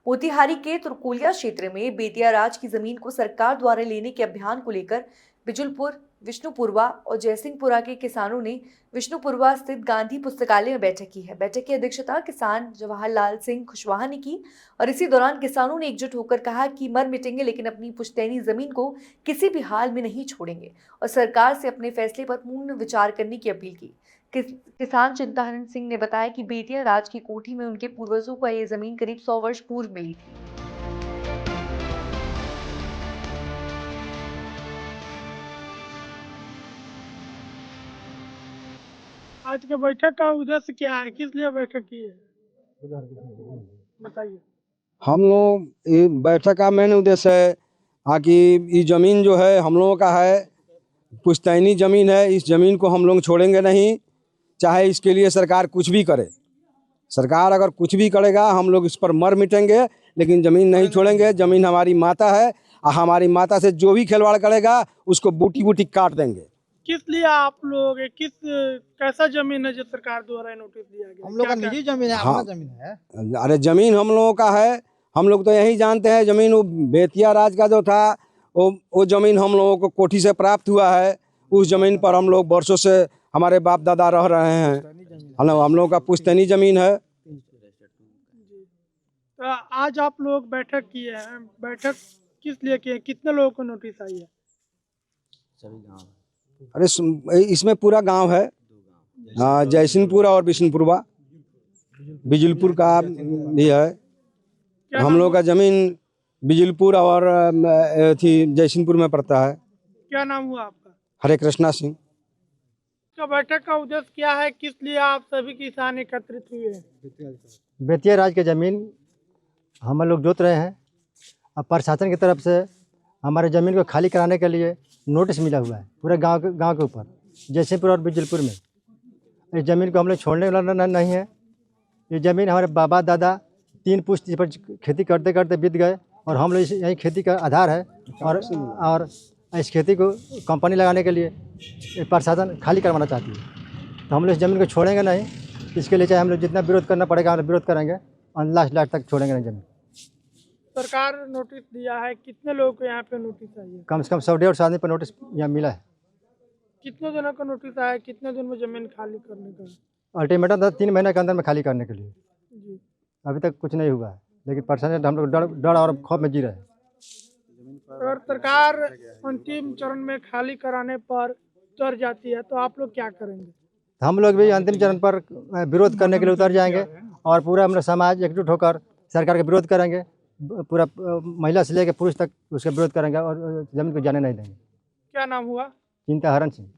मोतिहारी के तुरकोलिया क्षेत्र में बेतिया राज की जमीन को सरकार द्वारा लेने के अभियान को लेकर बिजुलपुर, विष्णुपुरवा और जयसिंहपुरा के किसानों ने विष्णुपुरवा स्थित गांधी पुस्तकालय में बैठक की है। बैठक की अध्यक्षता किसान जवाहरलाल सिंह खुशवाहा ने की और इसी दौरान किसानों ने एकजुट होकर कहा कि मर मिटेंगे लेकिन अपनी पुश्तैनी जमीन को किसी भी हाल में नहीं छोड़ेंगे और सरकार से अपने फैसले पर पूर्ण विचार करने की अपील की। किसान चिंताहरण सिंह ने बताया कि बेतिया राज की कोठी में उनके पूर्वजों को यह जमीन करीब 100 वर्ष पूर्व मिली थी। आज के बैठक का उद्देश्य क्या है, किस लिए बैठक की है, बताइए। हम लोग ये बैठक का मेन उद्देश्य है कि ये ज़मीन जो है हम लोगों का है, पुश्तैनी ज़मीन है। इस ज़मीन को हम लोग छोड़ेंगे नहीं, चाहे इसके लिए सरकार कुछ भी करे। सरकार अगर कुछ भी करेगा हम लोग इस पर मर मिटेंगे, लेकिन ज़मीन नहीं छोड़ेंगे। ज़मीन हमारी माता है और हमारी माता से जो भी खिलवाड़ करेगा उसको बूटी बूटी काट देंगे। किस लिए आप लोग कैसा जमीन है जो सरकार द्वारा नोटिस दिया गया? हम लोग का निजी जमीन है, हाँ, अपना जमीन है। अरे ज़मीन हम लोगों का है। हम लोग तो यही जानते हैं ज़मीन वो बेतिया राज का जो था वो ज़मीन हम लोगों को कोठी से प्राप्त हुआ है। उस ज़मीन पर हम लोग वर्षों से हमारे बाप दादा रह रहे हैं। हम लोगों का पुश्तैनी ज़मीन है। तो आज आप लोग बैठक किए हैं, बैठक किस लिए किए, कितने लोगों को नोटिस आई है? अरे इसमें पूरा गांव है, जयसिंहपुरा और विष्णुपुरवा, बिजुलपुर का भी है। हम लोग का जमीन बिजुलपुर और जयसिंहपुर में पड़ता है। क्या नाम हुआ आपका? हरे कृष्णा सिंह। तो बैठक का उद्देश्य क्या है, किस लिए आप सभी किसान एकत्रित हुए हैं? बेतिया राज के ज़मीन हम लोग जोत रहे हैं। अब प्रशासन की तरफ से हमारे ज़मीन को खाली कराने के लिए नोटिस मिला हुआ है पूरे गांव के ऊपर, जयसिंहपुर और बिजलपुर में। इस ज़मीन को हम लोग छोड़ने वाला नहीं है। ये ज़मीन हमारे बाबा दादा 3 पुश्त पर खेती करते करते बीत गए और हम लोग यही खेती का आधार है। और इस खेती को कंपनी लगाने के लिए प्रशासन खाली करवाना चाहती है, तो हम लोग इस ज़मीन को छोड़ेंगे नहीं। इसके लिए चाहे हम लोग जितना विरोध करना पड़ेगा हम विरोध करेंगे और लास्ट तक छोड़ेंगे नहीं ज़मीन। सरकार नोटिस दिया है, कितने लोगों को यहाँ पे नोटिस आई है? कम से कम 100-150 आदमी पर नोटिस यहाँ मिला है। कितने दिनों का नोटिस आया, कितने दिन में जमीन खाली करने का? अल्टीमेटम था 3 महीने के अंदर में खाली करने के लिए। जी, अभी तक कुछ नहीं हुआ है, लेकिन प्रशासन हम लोग डर और खौफ में जी रहे हैं। अगर सरकार अंतिम चरण में खाली कराने पर उतर जाती है तो आप लोग क्या करेंगे? हम लोग भी अंतिम चरण पर विरोध करने के लिए उतर जाएंगे और पूरा हम लोग समाज एकजुट होकर सरकार का विरोध करेंगे। पूरा महिला से लेकर पुरुष तक उसका विरोध करेंगे और जमीन को जाने नहीं देंगे। क्या नाम हुआ? चिंताहरण सिंह।